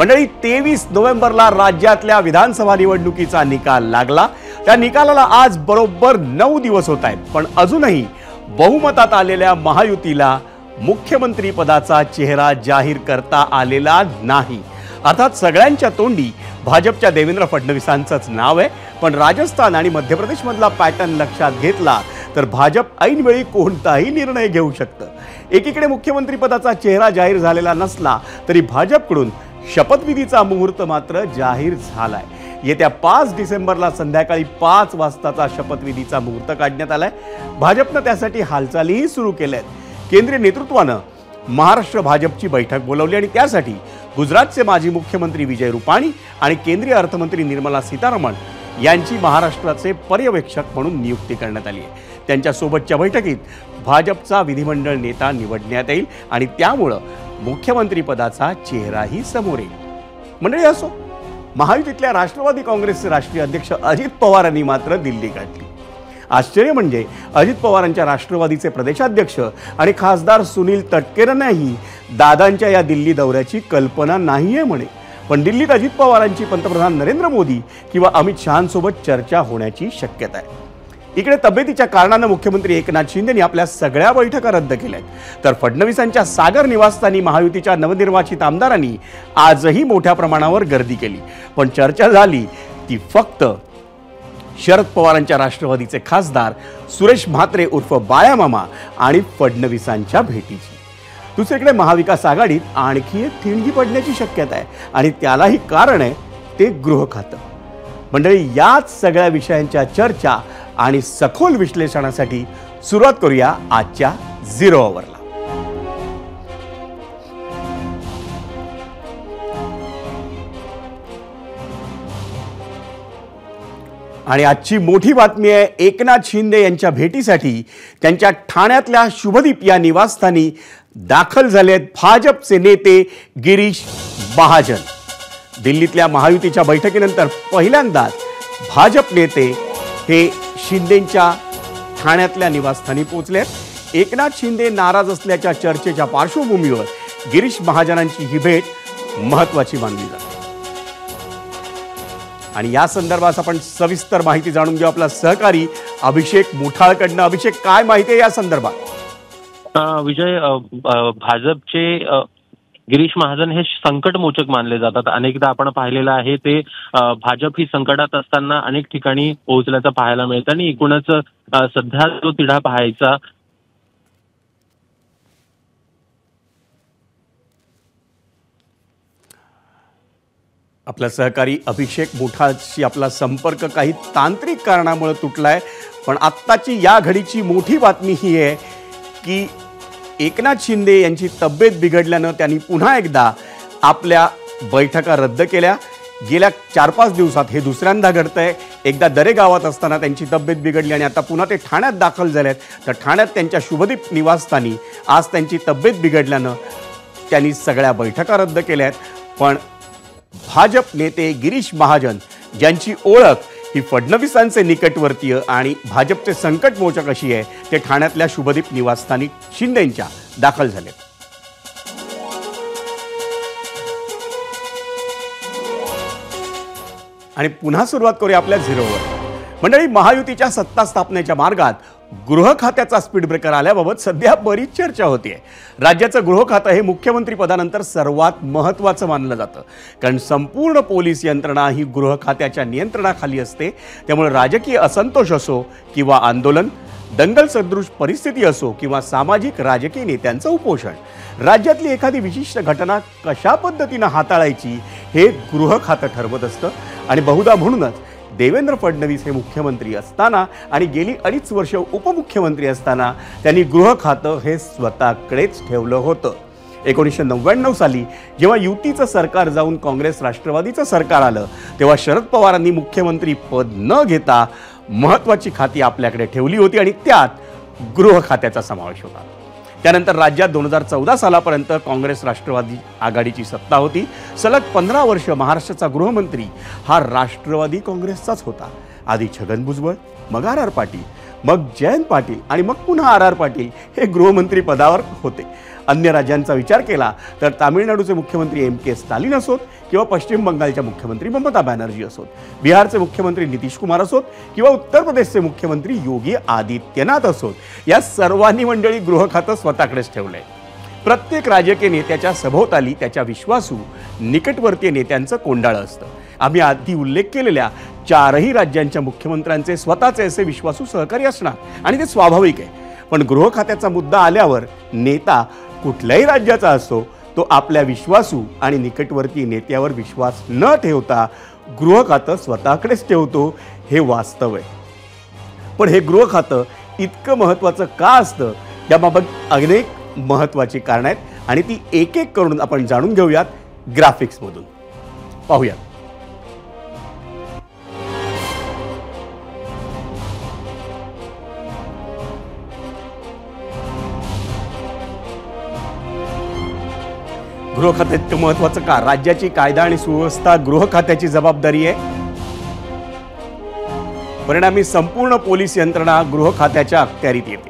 मंडळी 23 नोव्हेंबरला राज्यातल्या विधानसभा निवडणुकीचा निकाल लागला। त्या निकालाला आज बरोबर 9 दिवस होत आहेत, पण अजूनही बहुमतात आलेल्या महायुतीला मुख्यमंत्री पदाचा चेहरा जाहीर करता आलेला नाही। अर्थात सगळ्यांच्या तोंडी भाजपच्या देवेंद्र फडणवीसांचंच नाव आहे, पण राजस्थान आणि मध्य प्रदेश मधला पॅटर्न लक्षात घेतला तर भाजप ऐनवेळी कोणताही निर्णय घेऊ शकतं। एकीकडे मुख्यमंत्री पदाचा चेहरा जाहीर झालेला नसला तरी भाजपकडून शपथविधीचा मुहूर्त मात्र जाहीर झालाय। येत्या 5 डिसेंबरला संध्याकाळी 5 वाजताचा शपथविधीचा मुहूर्त काढण्यात आलाय। भाजपने त्यासाठी हालचालीही सुरू केल्यात। केंद्रीय नेतृत्वाने महाराष्ट्र भाजपची बैठक बोलावली आणि त्यासाठी गुजरातचे माजी मुख्यमंत्री विजय रुपाणी आणि केंद्रीय अर्थमंत्री निर्मला सीतारामन यांची महाराष्ट्राचे पर्यवेक्षक म्हणून नियुक्ती करण्यात आली आहे। त्यांच्या सोबतच्या बैठकीत भाजपचा विधिमंडळ नेता निवडण्यात येईल आणि त्यामुळे मुख्यमंत्री पदाचा चेहराही समोर येईल। मंडळी असो, महायुतीतल्या राष्ट्रवादी काँग्रेसचे राष्ट्रीय अध्यक्ष अजित पवार यांनी मात्र दिल्ली गाठली। आश्चर्य म्हणजे अजित पवारांच्या राष्ट्रवादीचे प्रदेशाध्यक्ष आणि खासदार सुनील तटकरेंनाही दादांच्या या दिल्ली दौऱ्याची कल्पना नाहीये म्हणे। पण दिल्लीत अजित पवारांची पंतप्रधान नरेंद्र मोदी किंवा अमित शहांसोबत चर्चा होण्याची शक्यता आहे। इकडे तब्येतीच्या कारणाने मुख्यमंत्री एकनाथ शिंदेंनी आपल्या सगळ्या बैठका रद्द केल्यात, तर फडणवीसांच्या सागर निवासस्थानी महायुतीच्या नवनिर्वाचित आमदारांनी आजही मोठ्या प्रमाणावर गर्दी केली। पण चर्चा झाली ती फक्त शरद पवारांच्या राष्ट्रवादीचे खासदार सुरेश म्हात्रे उर्फ बाळामामा आणि फडणवीसांच्या भेटीची। दुसरीकडे महाविकास आघाडीत आणखी एक ठिणगी पडण्याची शक्यता आहे आणि त्यालाही कारण आहे ते गृह खातं। मंडळी, याच सगळ्या विषयांच्या चर्चा आणि सखोल विश्लेषणासाठी सुरुवात करूया आजच्या 0 ओव्हरला। आणि आजची मोठी बातमी आहे एकनाथ शिंदे यांच्या भेटीसाठी त्यांच्या ठाण्यातल्या शुभदीप या निवासस्थानी दाखल झालेत भाजपचे नेते गिरीश महाजन। दिल्लीतल्या महायुतीच्या बैठकीनंतर पहिल्यांदाच भाजप नेते हे शिंदेंच्या ठाण्यातल्या निवासस्थानी पोहोचलेत। एकनाथ शिंदे नाराज असल्याच्या चर्चेच्या पार्श्वभूमीवर गिरीश महाजनांची ही भेट महत्त्वाची मानली जाते आणि या संदर्भात आपण सविस्तर माहिती जाणून घेऊ आपला सहकारी अभिषेक मुठाळकडनं। अभिषेक, काय माहिती आहे या संदर्भात? विजय, भाजपचे गिरीश महाजन हे संकटमोचक मानले जातात। अनेकदा आपण पाहिलेलं आहे ते भाजप ही संकटात असताना अनेक ठिकाणी पोहोचल्याचं पाहायला मिळतं आणि एकूणच सध्या जो तिढा पाहायचा आपला सहकारी अभिषेक मुठाळशी आपला संपर्क काही तांत्रिक कारणामुळे तुटलाय, पण आत्ताची या घडीची मोठी बातमी ही आहे की एकनाथ शिंदे यांची तब्येत बिघडल्यानं त्यांनी पुन्हा एकदा आपल्या बैठका रद्द केल्या। गेल्या 4-5 दिवसात हे दुसऱ्यांदा घडतंय। एकदा दरे गावात असताना त्यांची तब्येत बिघडली आणि आता पुन्हा ते ठाण्यात दाखल झालेत, तर ठाण्यात त्यांच्या शुभदीप निवासस्थानी आज त्यांची तब्येत बिघडल्यानं त्यांनी सगळ्या बैठका रद्द केल्यात। पण भाजप नेते गिरीश महाजन, ज्यांची ओळख ही फडणवीसांचे निकटवर्तीय आणि भाजपचे संकटमोचक अशी आहे, ते ठाण्यातल्या शुभदीप निवासस्थानी शिंदेंच्या दाखल झाले। आणि पुन्हा सुरुवात करूया आपल्या 0 वर। मंडळी, महायुतीच्या सत्ता स्थापनेच्या मार्गात गृह खात्याचा स्पीड ब्रेकर आल्याबाबत सध्या बरीच चर्चा होतीये। राज्याचं गृह खातं हे मुख्यमंत्री पदानंतर सर्वात महत्त्वाचं मानलं जातं, कारण संपूर्ण पोलीस यंत्रणा ही गृह खात्याच्या नियंत्रणाखाली असते। त्यामुळे राजकीय असंतोष असो किंवा आंदोलन, दंगल सदृश परिस्थिती असो किंवा सामाजिक राजकीय नेत्यांचं उपोषण, राज्यातली एखादी विशिष्ट घटना कशा पद्धतीने हाताळायची हे गृह खातं ठरवत असतं। आणि बहुधा म्हणूनच देवेंद्र फडणवीस हे मुख्यमंत्री असताना आणि गेली 2.5 वर्ष उपमुख्यमंत्री असताना त्यांनी गृह खातं हे स्वतःकडेच ठेवलं होतं। 1999 साली जेव्हा युतीचं सरकार जाऊन काँग्रेस राष्ट्रवादीचं सरकार आलं, तेव्हा शरद पवारांनी मुख्यमंत्री पद न घेता महत्त्वाची खाती आपल्याकडे ठेवली होती आणि त्यात गृह खात्याचा समावेश होता। त्यानंतर राज्यात 2014 सालापर्यंत काँग्रेस राष्ट्रवादी आघाडीची सत्ता होती। सलग 15 वर्ष महाराष्ट्राचा गृहमंत्री हा राष्ट्रवादी काँग्रेसचाच होता। आधी छगन भुजबळ, मग आर पाटील, मग जयंत पाटील आणि मग पुन्हा आर पाटील हे गृहमंत्री पदावर होते. अन्य राज्यांचा विचार केला तर तामिळनाडूचे मुख्यमंत्री के स्टालिन असोत किंवा पश्चिम बंगालच्या मुख्यमंत्री ममता बॅनर्जी असोत, बिहारचे मुख्यमंत्री नितीश कुमार असोत किंवा उत्तर प्रदेशचे मुख्यमंत्री योगी आदित्यनाथ असोत, या सर्वांनी मंडळी गृह खातं स्वतःकडेच ठेवलंय. प्रत्येक राजकीय नेत्याच्या सभोवताली त्याच्या विश्वासू निकटवर्तीय नेत्यांचं कोंडाळं असतं. आम्ही आधी उल्लेख केलेल्या 4ही राज्यांच्या मुख्यमंत्र्यांचे स्वतःचे असे विश्वासू सहकारी असणार आणि ते स्वाभाविक आहे. पण गृह खात्याचा मुद्दा आल्यावर नेता कुठल्याही राज्याचा असो तो आपल्या विश्वासू आणि निकटवर्तीय नेत्यावर विश्वास न ठेवता गृह खातं स्वतःकडेच ठेवतो, हे वास्तव आहे. पण हे गृह खातं इतकं महत्त्वाचं का असतं याबाबत अनेक महत्त्वाची कारणं आहेत आणि ती एक एक करून आपण जाणून घेऊयात ग्राफिक्समधून. पाहूयात. गृह खाते इतकं महत्त्वाचं का? राज्याची कायदा आणि सुव्यवस्था गृह खात्याची जबाबदारी आहे. परिणामी संपूर्ण पोलीस यंत्रणा गृह खात्याच्या अखत्यारीत येते.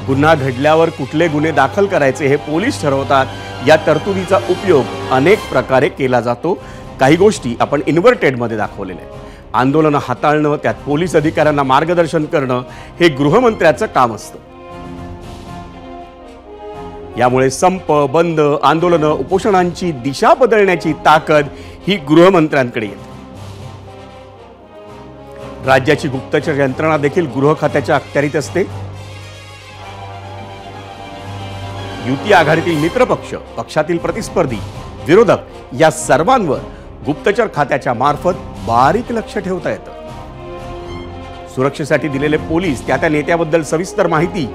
गुन्हा घडल्यावर कुठले गुन्हे दाखल करायचे हे पोलीस ठरवतात. या तरतुदीचा उपयोग अनेक प्रकारे केला जातो. काही गोष्टी आपण इन्व्हर्टेडमध्ये दाखवलेल्या आहेत. आंदोलनं हाताळणं, त्यात पोलीस अधिकाऱ्यांना मार्गदर्शन करणं हे गृहमंत्र्याचं काम असतं. यामुळे संप, बंद, आंदोलनं, उपोषणांची दिशा बदलण्याची ताकद ही गृहमंत्र्यांकडे येते. राज्याची गुप्तचर यंत्रणा देखील गृह खात्याच्या अखत्यारीत असते. युती आघाडीतील मित्रपक्ष, पक्षातील प्रतिस्पर्धी, विरोधक या सर्वांवर गुप्तचर खात्याच्या मार्फत बारीक लक्ष ठेवता येतं. सुरक्षेसाठी दिलेले पोलीस त्या नेत्याबद्दल सविस्तर माहिती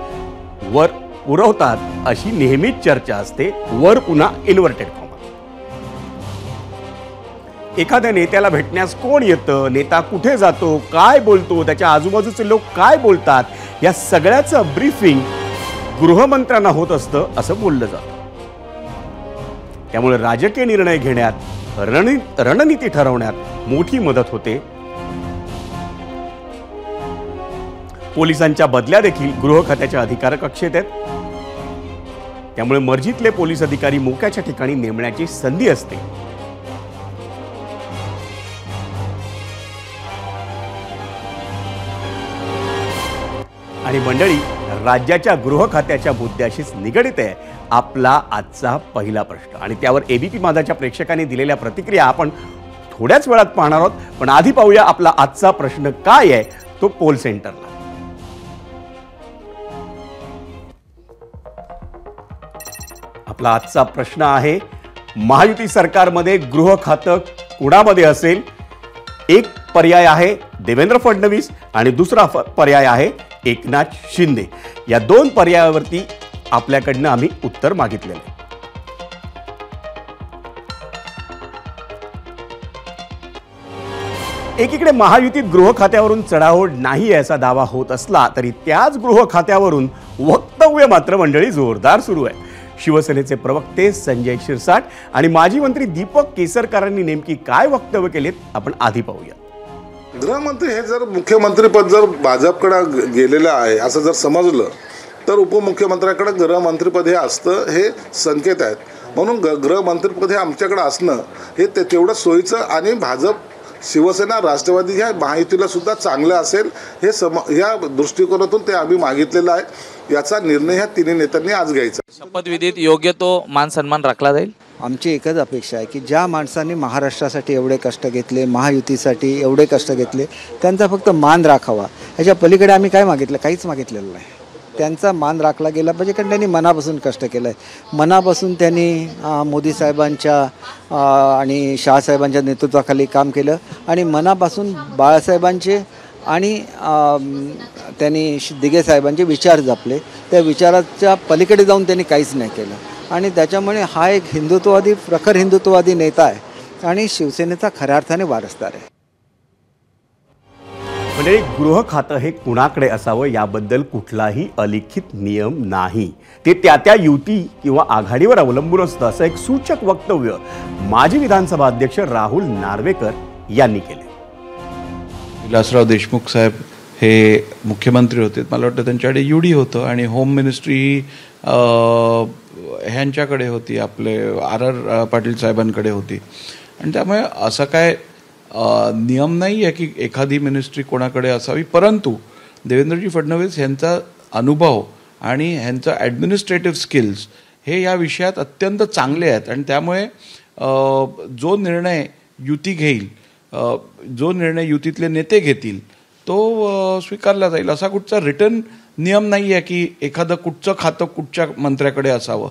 वर पुरवतात अशी नेहमीच चर्चा असते. वर पुन्हा इन्व्हर्टेड कॉमा. एखाद्या नेत्याला भेटण्यास कोण येतं, नेता कुठे जातो, काय बोलतो, त्याच्या आजूबाजूचे लोक काय बोलतात, या सगळ्याचं ब्रीफिंग गृहमंत्र्यांना होत असतं असं बोललं जातं. त्यामुळे राजकीय निर्णय घेण्यात, रणनीती ठरवण्यात मोठी मदत होते. पोलिसांच्या बदल्या देखील गृह खात्याच्या अधिकार कक्षेत आहेत. त्यामुळे मर्जीतले पोलीस अधिकारी मोक्याच्या ठिकाणी नेमण्याची संधी असते. आणि मंडळी, राज्याच्या गृह खात्याच्या मुद्द्याशीच निगडित आहे आपला आजचा पहिला प्रश्न आणि त्यावर एबीपी माझाच्या प्रेक्षकांनी दिलेल्या प्रतिक्रिया आपण थोड्याच वेळात पाहणार आहोत. पण आधी पाहूया आपला आजचा प्रश्न काय आहे तो पोल सेंटरला. आपला आजचा प्रश्न आहे, महायुती सरकारमध्ये गृह खातं कुणामध्ये असेल? एक पर्याय आहे देवेंद्र फडणवीस आणि दुसरा पर्याय आहे एकनाथ शिंदे. या दोन पर्यायावरती आपल्याकडनं आम्ही उत्तर मागितलेलं आहे. एकीकडे महायुतीत गृह खात्यावरून चढाओढ नाही असा दावा होत असला तरी त्याच गृह खात्यावरून वक्तव्य मात्र मंडळी जोरदार सुरू आहे. शिवसेनेचे प्रवक्ते संजय शिरसाट आणि माजी मंत्री दीपक केसरकरांनी नेमकी काय वक्तव्य केलेत आपण आधी पाहूया. गृहमंत्री हे जर मुख्यमंत्रीपद जर भाजपकडे गेलेलं आहे असं जर समजलं तर उपमुख्यमंत्र्याकडे गृहमंत्रीपद हे असतं हे संकेत आहेत. म्हणून गृहमंत्रीपद हे आमच्याकडे असणं हे तेवढं सोयीचं आणि भाजप, शिवसेना, राष्ट्रवादी ह्या महायुतीला सुद्धा चांगलं असेल हे या दृष्टिकोनातून ते आम्ही मागितलेलं आहे. याचा निर्णय ह्या तिन्ही नेत्यांनी आज घ्यायचा. शपथविधीत योग्य तो मान सन्मान राखला जाईल. आमची एकच अपेक्षा आहे की ज्या माणसांनी महाराष्ट्रासाठी एवढे कष्ट घेतले, महायुतीसाठी एवढे कष्ट घेतले, त्यांचा फक्त मान राखावा. ह्याच्या पलीकडे आम्ही काय मागितलं? काहीच मागितलेलं नाही. त्यांचा मान राखला गेला पाहिजे कारण त्यांनी मनापासून कष्ट केलं आहे. मनापासून त्यांनी मोदी साहेबांच्या आणि शहासाहेबांच्या नेतृत्वाखाली काम केलं आणि मनापासून बाळासाहेबांचे आणि त्यांनी दिघे साहेबांचे विचार जपले. त्या विचाराच्या पलीकडे जाऊन त्यांनी काहीच नाही केलं आणि त्याच्यामुळे हा एक हिंदुत्ववादी, प्रखर हिंदुत्ववादी नेता आहे आणि शिवसेनेचा खऱ्या अर्थाने वारसदार आहे. म्हणजे गृह खातं हे कुणाकडे असावं याबद्दल कुठलाही अलिखित नियम नाही. ते त्या युती किंवा आघाडीवर अवलंबून असतं असं एक सूचक वक्तव्य माजी विधानसभा अध्यक्ष राहुल नार्वेकर यांनी केले. विलासराव देशमुख साहेब हे मुख्यमंत्री होते, मला वाटतं त्यांच्याकडे UD होतं आणि होम मिनिस्ट्री ह्यांच्याकडे होती, आपले RR पाटील साहेबांकडे होती. आणि त्यामुळे असं काय नियम नाही आहे की एखादी मिनिस्ट्री कोणाकडे असावी, परंतु देवेंद्रजी फडणवीस यांचा अनुभव आणि ह्यांचं ॲडमिनिस्ट्रेटिव्ह स्किल्स हे या विषयात अत्यंत चांगले आहेत. आणि त्यामुळे जो निर्णय युती घेईल, जो निर्णय युतीतले नेते घेतील तो स्वीकारला जाईल. असा कुठचा रिटर्न नियम नाही आहे की एखादं कुठचं खातं कुठच्या मंत्र्याकडे असावं.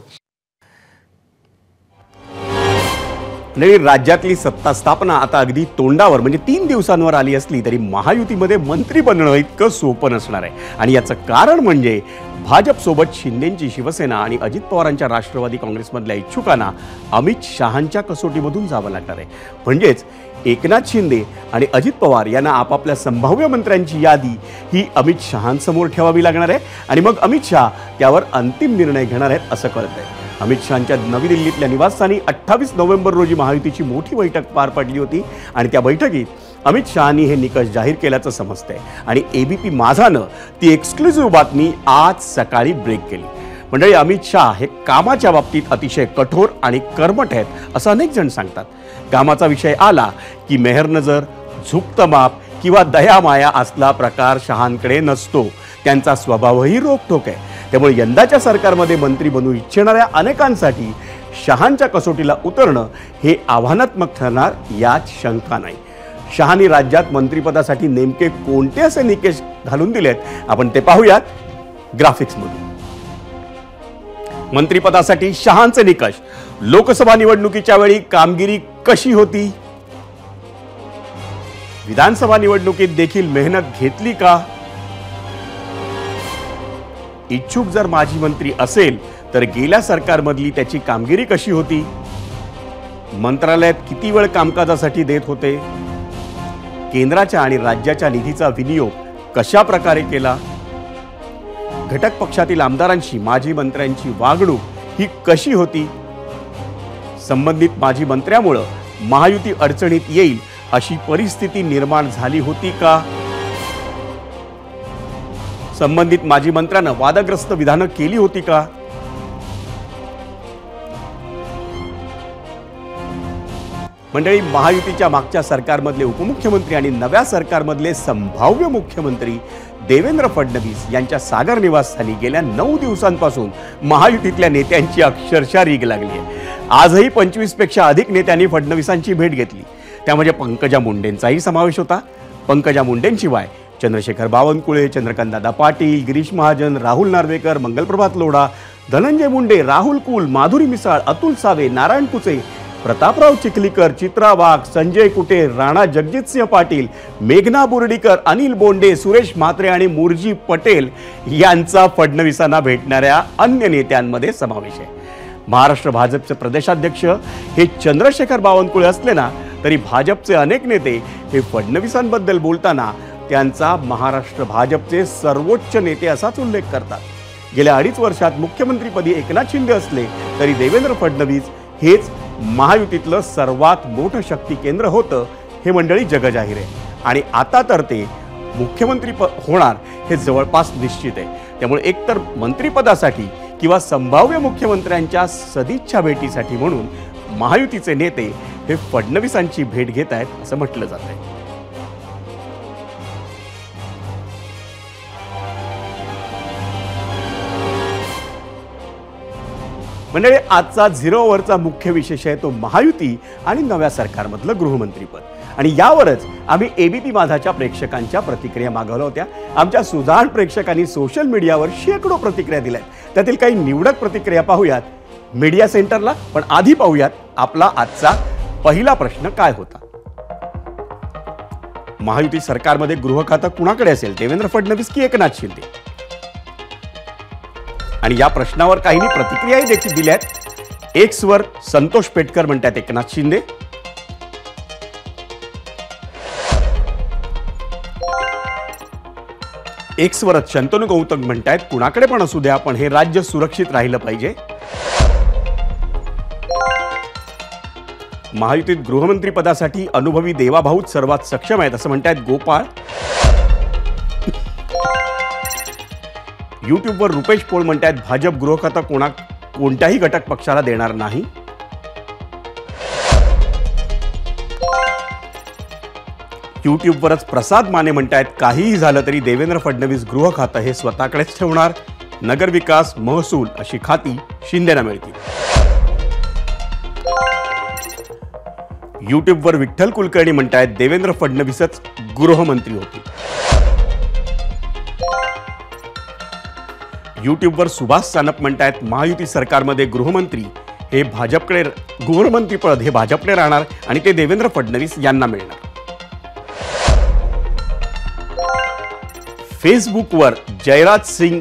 राज्यातली सत्ता स्थापना आता अगदी तोंडावर म्हणजे 3 दिवसांवर आली असली तरी महायुतीमध्ये मंत्री बनणं इतकं सोपं नसणार आहे. आणि याचं कारण म्हणजे भाजपसोबत शिंदेंची शिवसेना आणि अजित पवारांच्या राष्ट्रवादी काँग्रेसमधल्या इच्छुकांना अमित शहांच्या कसोटीमधून जावं लागणार आहे. म्हणजेच एकनाथ शिंदे आणि अजित पवार यांना आपापल्या संभाव्य मंत्र्यांची यादी ही अमित शहांसमोर ठेवावी लागणार आहे आणि मग अमित शहा त्यावर अंतिम निर्णय घेणार आहेत असं कळत आहे. अमित शहांच्या नवी दिल्लीतल्या निवासस्थानी 28 नोव्हेंबर रोजी महायुतीची मोठी बैठक पार पडली होती आणि त्या बैठकीत अमित शहांनी हे निकष जाहीर केल्याचं समजतंय. आणि ABP माझानं ती एक्सक्लुझिव्ह बातमी आज सकाळी ब्रेक केली. मंडळी, अमित शहा हे कामाच्या बाबतीत अतिशय कठोर आणि कर्मठ आहेत असं अनेक जण सांगतात. कामाचा विषय आला की मेहर नजर, झुकतं माप किंवा दयामाया असला प्रकार शहांकडे नसतो. त्यांचा स्वभावही रोखठोक आहे. त्यामुळे यंदाच्या सरकारमध्ये मंत्री बनू इच्छिणाऱ्या अनेकांसाठी शहांच्या कसोटीला उतरणं हे आव्हानात्मक ठरणार यात शंका नाही. शहांनी राज्यात मंत्रिपदासाठी नेमके कोणते असे निकष घालून दिलेत आपण ते पाहूयात ग्राफिक्समधून. मंत्रिपदासाठी शहांचे निकष. लोकसभा निवडणुकीच्या वेळी कामगिरी कशी होती? विधानसभा निवडणुकीत देखील मेहनत घेतली का? इच्छुक जर माजी मंत्री असेल तर गेल्या सरकारमधली त्याची कामगिरी कशी होती? मंत्रालयात किती वेळ कामकाजासाठी देत होते? केंद्राच्या आणि राज्याच्या निधीचा विनियोग कशा प्रकारे केला? घटक पक्षातील आमदारांशी माजी मंत्र्यांची वागणूक ही कशी होती? संबंधित माजी मंत्र्यामुळे महायुती अडचणीत येईल अशी परिस्थिती निर्माण झाली होती का? संबंधित माजी मंत्र्यानं वादग्रस्त विधानं केली होती का? मंडळी, महायुतीच्या मागच्या सरकारमधले उपमुख्यमंत्री आणि नव्या सरकारमधले संभाव्य मुख्यमंत्री देवेंद्र फडणवीस यांच्या सागर निवासस्थानी गेल्या 9 दिवसांपासून महायुतीतल्या नेत्यांची अक्षरशः रीग लागली आहे. आजही 25 पेक्षा अधिक नेत्यांनी फडणवीसांची भेट घेतली. त्यामध्ये पंकजा मुंडेंचाही समावेश होता. पंकजा मुंडेंशिवाय चंद्रशेखर बावनकुळे, चंद्रकांतदादा पाटील, गिरीश महाजन, राहुल नार्वेकर, मंगलप्रभात लोढा, धनंजय मुंडे, राहुल कुल, माधुरी मिसाळ, अतुल सावे, नारायण कुचे, प्रतापराव चिखलीकर, चित्रा वाघ, संजय कुटे, राणा जगजितसिंह पाटील, मेघना बोर्डीकर, अनिल बोंडे, सुरेश म्हात्रे आणि मुरजी पटेल यांचा फडणवीसांना भेटणाऱ्या अन्य नेत्यांमध्ये समावेश आहे. महाराष्ट्र भाजपचे प्रदेशाध्यक्ष हे चंद्रशेखर बावनकुळे असले ना तरी भाजपचे अनेक नेते हे फडणवीसांबद्दल बोलताना त्यांचा महाराष्ट्र भाजपचे सर्वोच्च नेते असाच उल्लेख करतात. गेल्या 2.5 वर्षात मुख्यमंत्रीपदी एकनाथ शिंदे असले तरी देवेंद्र फडणवीस हेच महायुतीतलं सर्वात मोठं शक्ती केंद्र होतं हे मंडळी जगजाहीर आहे. आणि आता तर ते मुख्यमंत्री होणार हे जवळपास निश्चित आहे. त्यामुळे एकतर मंत्रिपदासाठी किंवा संभाव्य मुख्यमंत्र्यांच्या सदिच्छा भेटीसाठी म्हणून महायुतीचे नेते हे फडणवीसांची भेट घेत आहेत असं म्हटलं जात आहे. मंडळी, आजचा 0 ओव्हरचा मुख्य विशेष आहे तो महायुती आणि नव्या सरकारमधलं गृहमंत्रीपद. आणि यावरच आम्ही ABP माझाच्या प्रेक्षकांच्या प्रतिक्रिया मागवल्या होत्या. आमच्या सुजाण प्रेक्षकांनी सोशल मीडियावर शेकडो प्रतिक्रिया दिल्यात. त्यातील काही निवडक प्रतिक्रिया पाहूयात मीडिया सेंटरला. पण आधी पाहूयात आपला आजचा पहिला प्रश्न काय होता. महायुती सरकारमध्ये गृह खातं कुणाकडे असेल, देवेंद्र फडणवीस की एकनाथ शिंदे? आणि या प्रश्नावर काहींनी प्रतिक्रियाही देखील दिल्यात. एक्सवर संतोष पेटकर म्हणतात एकनाथ शिंदे. एक्सवरच शंतनू गौतम म्हणतायत कुणाकडे पण असू द्या पण हे राज्य सुरक्षित राहिलं पाहिजे. महायुतीत गृहमंत्री पदासाठी अनुभवी देवाभाऊच सर्वात सक्षम आहेत असं म्हणतायत गोपाळ. युट्यूबवर रुपेश पोळ म्हणतायत भाजप गृह खातं कोणत्याही घटक पक्षाला देणार नाही. युट्यूबवरच प्रसाद माने म्हणतायत काहीही झालं तरी देवेंद्र फडणवीस गृह खातं हे स्वतःकडेच ठेवणार. नगरविकास महसूल अशी खाती शिंदेना मिळतील. युट्यूबवर विठ्ठल कुलकर्णी म्हणतायत देवेंद्र फडणवीसच गृहमंत्री होतील. युट्यूबवर सुभाष सानप म्हणतायत महायुती सरकारमध्ये गृहमंत्री गृहमंत्रीपद हे भाजपकडे राहणार आणि ते देवेंद्र फडणवीस यांना मिळणार. फेसबुकवर जयराज सिंग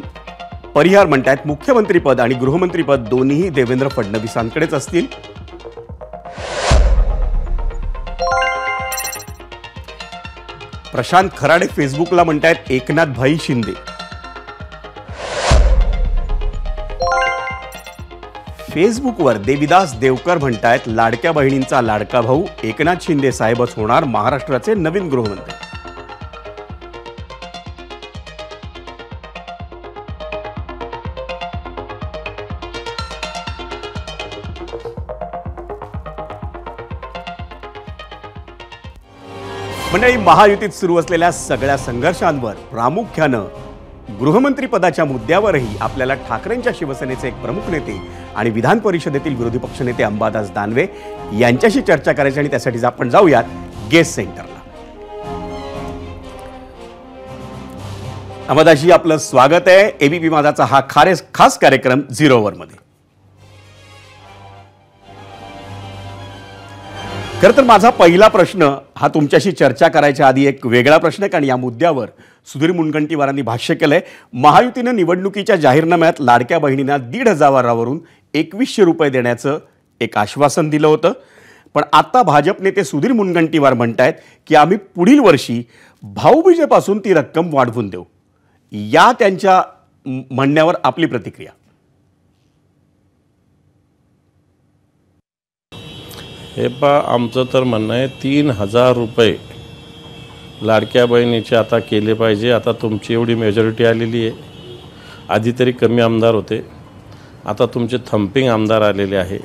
परिहार म्हणतायत मुख्यमंत्रीपद आणि गृहमंत्रीपद दोन्हीही देवेंद्र फडणवीसांकडेच असतील. प्रशांत खराडे फेसबुकला म्हणतायत एकनाथ भाई शिंदे. फेसबुकवर देविदास देवकर म्हणतायत लाडक्या बहिणींचा लाडका भाऊ एकनाथ शिंदे साहेबच होणार महाराष्ट्राचे नवीन गृहमंत्री. मंडळी, महायुतीत सुरू असलेल्या सगळ्या संघर्षांवर प्रामुख्यानं गृहमंत्री पदाच्या मुद्द्यावरही आपल्याला ठाकरेंच्या शिवसेनेचे एक प्रमुख नेते आणि विधान परिषदेतील विरोधी पक्षनेते अंबादास दानवे यांच्याशी चर्चा करायची आणि त्यासाठी आपण जाऊयात गेस्ट सेंटरला. अंबादासजी, आपलं स्वागत आहे एबीपी माझाचा हा खास कार्यक्रम 0 ओव्हरमध्ये. खरं तर माझा पहिला प्रश्न हा तुमच्याशी चर्चा करायच्या आधी एक वेगळा प्रश्न आहे, कारण या मुद्द्यावर सुधीर मुनगंटीवारांनी भाष्य केलंय. महायुतीनं निवडणुकीच्या जाहीरनाम्यात लाडक्या बहिणींना 1,500वरून 2,100 रुपये देण्याचं एक आश्वासन दिलं होतं. पण आता भाजप नेते सुधीर मुनगंटीवार म्हणतायत की आम्ही पुढील वर्षी भाऊबीजेपासून ती रक्कम वाढवून देऊ. या त्यांच्या म्हणण्यावर आपली प्रतिक्रिया? हे आमचं तर म्हणणं आहे 3,000 रुपये लाडक्या बहिणीचे आता केले पाहिजे. आता तुमची एवढी मेजॉरिटी आलेली आहे. आधी तरी कमी आमदार होते, आता तुमचे थम्पिंग आमदार आलेले आहे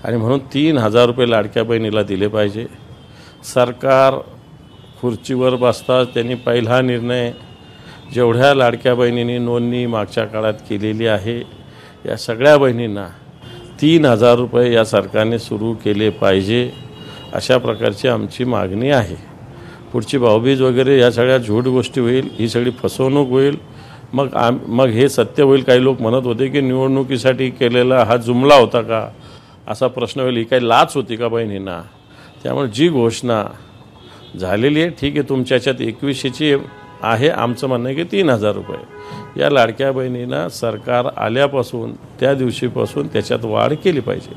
आणि म्हणून 3,000 रुपये लाडक्या बहिणीला दिले पाहिजे. सरकार खुर्चीवर बसता त्यांनी पहिला निर्णय जेवढ्या लाडक्या बहिणींनी नोंदणी मागच्या काळात केलेली आहे या सगळ्या बहिणींना 3,000 रुपये या सरकारने सुरू केले पाहिजे, अशा प्रकारची आमची मागणी आहे. पुढची भाऊबीज वगैरे या सगळ्या झूट गोष्टी होईल, ही सगळी फसवणूक होईल. मग हे सत्य होईल. काही लोक म्हणत होते की निवडणुकीसाठी केलेला हा जुमला होता का, असा प्रश्न होईल. ही काही लाच होती का बहिणींना? त्यामुळे जी घोषणा झालेली आहे ठीक आहे, तुमच्या ह्याच्यात 2100ची आहे. आमचं म्हणणं आहे की 3,000 रुपये या लाडक्या बहिणींना सरकार आल्यापासून त्या दिवशीपासून त्याच्यात वाढ केली पाहिजे.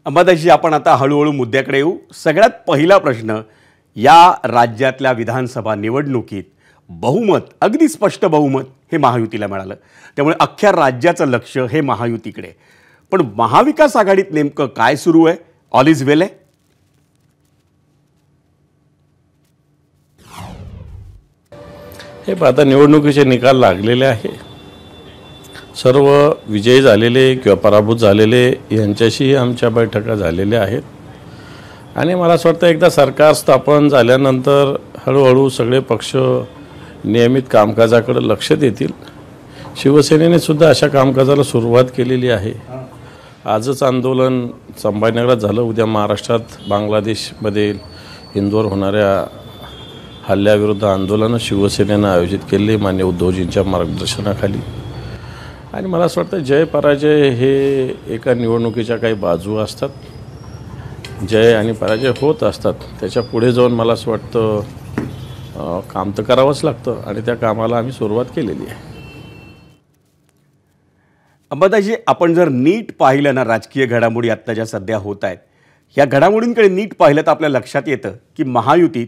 अंबादासजी, आपण आता हळूहळू मुद्द्याकडे येऊ. सगळ्यात पहिला प्रश्न, या राज्यातल्या विधानसभा निवडणुकीत बहुमत, अगदी स्पष्ट बहुमत हे महायुतीला मिळालं. त्यामुळे अख्ख्या राज्याचं लक्ष हे महायुतीकडे. पण महाविकास आघाडीत नेमकं काय सुरू आहे? ऑल इज वेल आहे? हे आता निवडणुकीचे निकाल लागलेले आहे. सर्व विजयी झालेले किंवा पराभूत झालेले यांच्याशी आमच्या बैठका झालेल्या आहेत आणि मला असं वाटतं एकदा सरकार स्थापन झाल्यानंतर हळूहळू सगळे पक्ष नियमित कामकाजाकडे लक्ष देतील. शिवसेनेने सुद्धा अशा कामकाजाला सुरुवात केलेली आहे. आजच आंदोलन संभाजीनगरात झालं. उद्या महाराष्ट्रात बांगलादेशमध्ये इंदोर होणाऱ्या हल्ल्याविरुद्ध आंदोलनं शिवसेनेनं आयोजित केले माननीय उद्धवजींच्या मार्गदर्शनाखाली. आणि मला असं वाटतं जय पराजय हे एका निवडणुकीच्या काही बाजू असतात. जय आणि पराजय होत असतात. त्याच्या पुढे जाऊन मला असं वाटतं काम तर करावंच लागतं आणि त्या कामाला आम्ही सुरुवात केलेली आहे. अंबादासजी, आपण जर नीट पाहिलं ना राजकीय घडामोडी आत्ता ज्या सध्या होत आहेत, या घडामोडींकडे नीट पाहिलं तर आपल्या लक्षात येतं की महायुतीत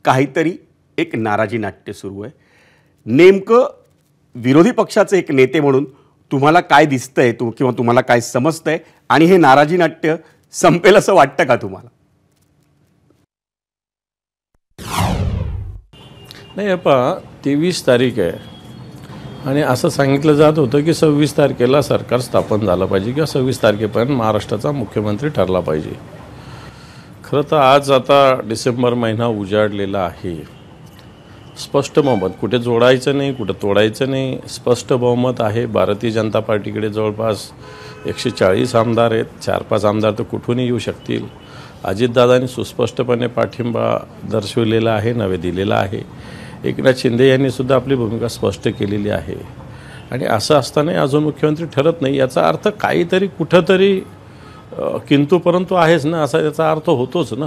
काहीतरी एक नाराजी नाट्य सुरू आहे. नेमकं विरोधी पक्षाचे एक नेते म्हणून तुम्हाला काय दिसतंय किंवा तुम्हाला काय समजतंय आणि हे नाराजी नाट्य संपेल असं वाटतं का तुम्हाला? नाही, 23 तारीख आहे आणि असं सांगितलं जात होतं की 26 तारखेला सरकार स्थापन झालं पाहिजे किंवा 26 तारखेपर्यंत महाराष्ट्राचा मुख्यमंत्री ठरला पाहिजे. खरं तर आज आता डिसेंबर महिना उजाडलेला आहे. स्पष्ट बहुमत, कुठे जोडायचं नाही, कुठे तोडायचं नाही, स्पष्ट बहुमत आहे. भारतीय जनता पार्टीकडे जवळपास 140 आमदार आहेत. 4-5 आमदार तर कुठूनही येऊ शकतील. अजितदादांनी सुस्पष्टपणे पाठिंबा दर्शवलेला आहे, नवे दिलेला आहे. एकनाथ शिंदे यांनी सुद्धा आपली भूमिका स्पष्ट केलेली आहे. आणि असं असताना अजून मुख्यमंत्री ठरत नाही, याचा अर्थ काहीतरी कुठंतरी किंतु परंतु आहेच ना, असा त्याचा अर्थ होतोच ना.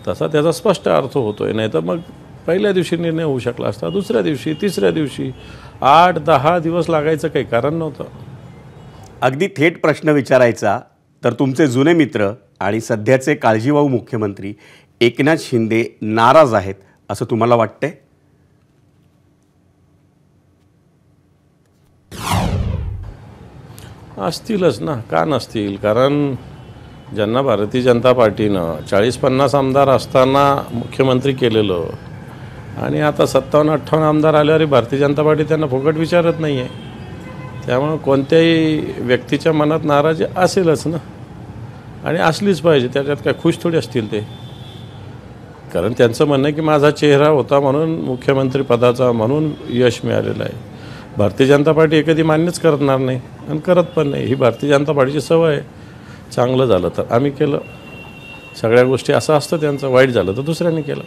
तसा त्याचा स्पष्ट अर्थ होतोय. नाही तर मग पहिल्या दिवशी निर्णय होऊ शकला असता, दुसऱ्या दिवशी, तिसऱ्या दिवशी. 8-10 दिवस लागायचं काही कारण नव्हतं. अगदी थेट प्रश्न विचारायचा तर तुमचे जुने मित्र आणि सध्याचे काळजीवाहू मुख्यमंत्री एकनाथ शिंदे नाराज आहेत असं तुम्हाला वाटतंय? असतीलच ना, का नसतील? कारण ज्यांना भारतीय जनता पार्टीनं 40-50 आमदार असताना मुख्यमंत्री केलेलं आणि आता 57-58 आमदार आल्यावर भारतीय जनता पार्टी त्यांना फुकट विचारत नाही आहे. त्यामुळं कोणत्याही व्यक्तीच्या मनात नाराजी असेलच ना, आणि असलीच पाहिजे. त्याच्यात काय खुश थोडी असतील ते? कारण त्यांचं म्हणणं आहे की माझा चेहरा होता म्हणून मुख्यमंत्री पदाचा, म्हणून यश मिळालेलं आहे. भारतीय जनता पार्टी हे कधी मान्यच करणार नाही आणि करत पण नाही. ही भारतीय जनता पार्टीची सवय आहे. चांगलं झालं तर आम्ही केलं, सगळ्या गोष्टी असं असतं त्यांचं. वाईट झालं तर दुसऱ्यांनी केलं.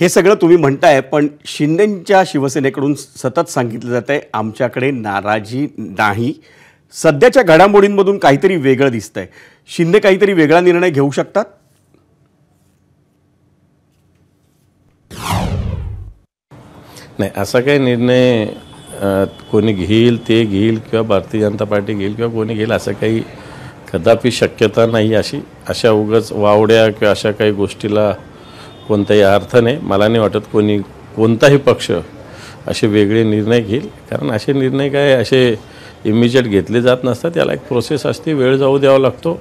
हे सगळं तुम्ही म्हणताय, पण शिंदेंच्या शिवसेनेकडून सतत सांगितलं जात आहे आमच्याकडे नाराजी नाही. सध्याच्या घडामोडींमधून काहीतरी वेगळं दिसतंय. शिंदे काहीतरी वेगळा निर्णय घेऊ शकतात? नाही, असा काही निर्णय कोणी घेईल, ते घेईल किंवा भारतीय जनता पार्टी घेईल किंवा कोणी घेईल असं काही कदापि शक्यता नाही. अशा उगाच वावड्या किंवा अशा काही गोष्टीला कोणताही अर्थ नाही. मला नाही वाटत कोणताही पक्ष असे वेगळे निर्णय घेईल. कारण असे निर्णय काय असे इमिजिएट घेतले जात नसतात. त्याला एक प्रोसेस असते, वेळ जाऊ द्यावा लागतो.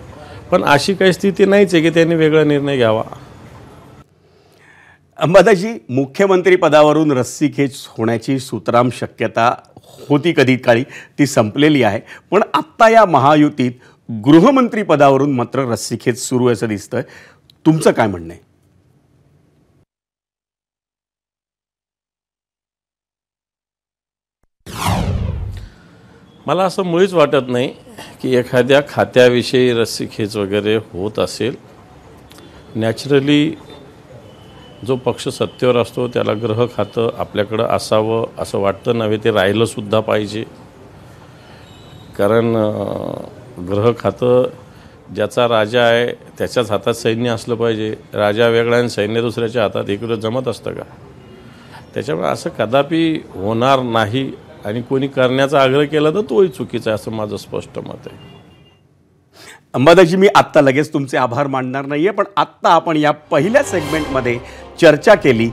पण अशी काही स्थिती नाहीच आहे की त्यांनी वेगळा निर्णय घ्यावा. अंबादाजी, मुख्यमंत्री पदावरून रस्सीखेच होण्याची सुतराम शक्यता होती कधी काळी, ती संपलेली आहे. पण आत्ता या महायुतीत गृहमंत्री पदावरून मात्र रस्सीखेच सुरू असं दिसतंय. तुमचं काय म्हणणं आहे? मला असं मुळीच वाटत नाही की एखाद्या खात्याविषयी रस्सीखेच वगैरे होत असेल. नॅचरली जो पक्ष सत्तेवर असतो त्याला गृह खातं आपल्याकडं असावं असं वाटतं. नव्हे, ते राहिलंसुद्धा पाहिजे. कारण गृह खातं ज्याचा राजा आहे त्याच्याच हातात सैन्य असलं पाहिजे. राजा वेगळा आणि सैन्य दुसऱ्याच्या हातात, इकडं जमत असतं का? त्याच्यामुळे असं कदापि होणार नाही. आणि कोणी करण्याचा आग्रह केला तर तोही चुकीचा आहे असं माझं स्पष्ट मत आहे. अंबादाजी, मी आत्ता लगेच तुमचे आभार मानणार नाहीये, पण आत्ता आपण या पहिल्या सेगमेंटमध्ये चर्चा केली